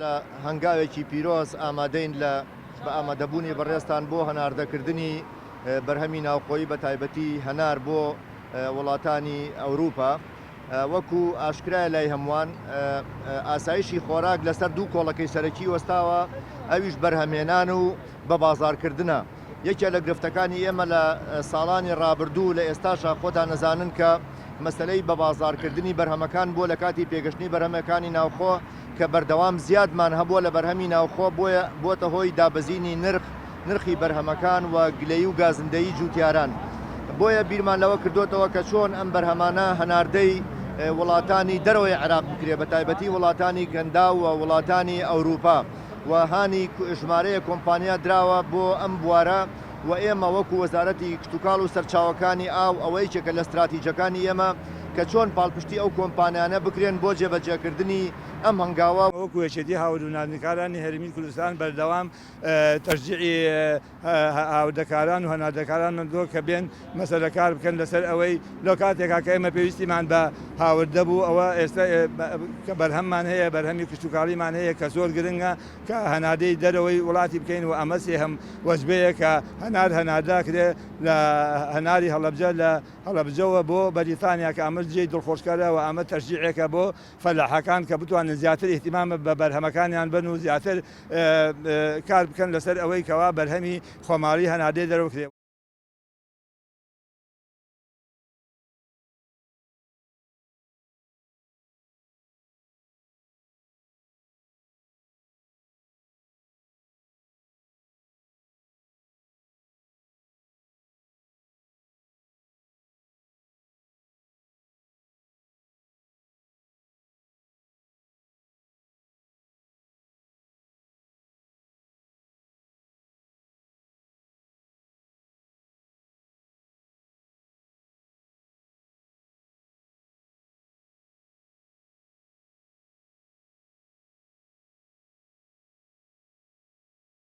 لە هەنگاوێکی پیرۆز ئامادەین بە ئامادەبوونی بەڕێستان بۆ هەناردەکردنی بەرهەمی ناوخۆیی بە تایبەتی هەنار بۆ وڵاتانی ئەوروپا. وەکو ئاشکرایە لای هەمووان ئاسایشی خۆراک لەسەر دوو کۆڵەکەی سەرەکی وەستاوە، ئەویش بەرهەمێنان و بە بازارکردنە. یەکێک لە گرفتەکانی ئێمە لە ساڵانی ڕابردوو لە ئێستاشا خۆتان نەزانن کە مەسلەی بە بازارکردنی بەرهەمەکان بووە لە کاتی پێگەشتنی بەرهەمەکانی ناوخۆ کە بەردەوام زیادمان هەبووە لە بەرهەمی ناوخۆ بۆتە هۆی دابەزینی نرخی بەرهەمەکان و گلەیی و گازندەیی جوتیاران. بۆیە بیرمان لەوە کردوتەوە کە چۆن ئەم بەرهەمانە هەناردەی وڵاتانی دەرەوەی عێراق بکرێ بە تایبەتی وڵاتانی گەندا و وڵاتانی ئەوروپا و هانی ژمارەیە کۆمپانیا دراوە بۆ ئەم بوارە و ئێمە وەکو وەزارەتی کشتتوکاڵ و سەرچاوەکانی ئاو ئەوەی چێکە لە استراتیجەکانی ئێمە کە چۆن پاڵپشتی ئەو کۆمپانیانە بکرێن بۆ جێبەجێکردنی ئەم هەنگاوە. وەکو یەکێتی هاوردونانەکارانی هەرێمی کوردستان بەردەوام تەشجیعی هاوردەکاران و هەناردەکاران دۆ کە بێن مەسەلەکار بکەن لەسەر ئەوەی لە کاتێکا کە ئێمە پێویستیمان بە هاوردە بوو ئەوە ئێستا کە بەرهەممان هەیە بەرهەمی کشتتوکاڵیمان هەیە کە زۆر گرنگە کە هەنادەی دەرەوەی وڵاتی بکەین و ئەمەسێ هەم وەزبەیە کە هەنارداکرێ لە هەناری هەڵەبجە لە هەڵەبجەوە بۆ بەریتانیا کە ئەمە جێی دڵخۆشکارە و ئەمە تەشجیعێکە بۆ فەلاحەکان کە بتوانن زیاتر احتیمام بە بەرهەمەکانیان بن و زیاتر کار بکەن لەسەر ئەوەی کەوا بەرهەمی خۆماڵی هەنادەی دەرەوە کرێ.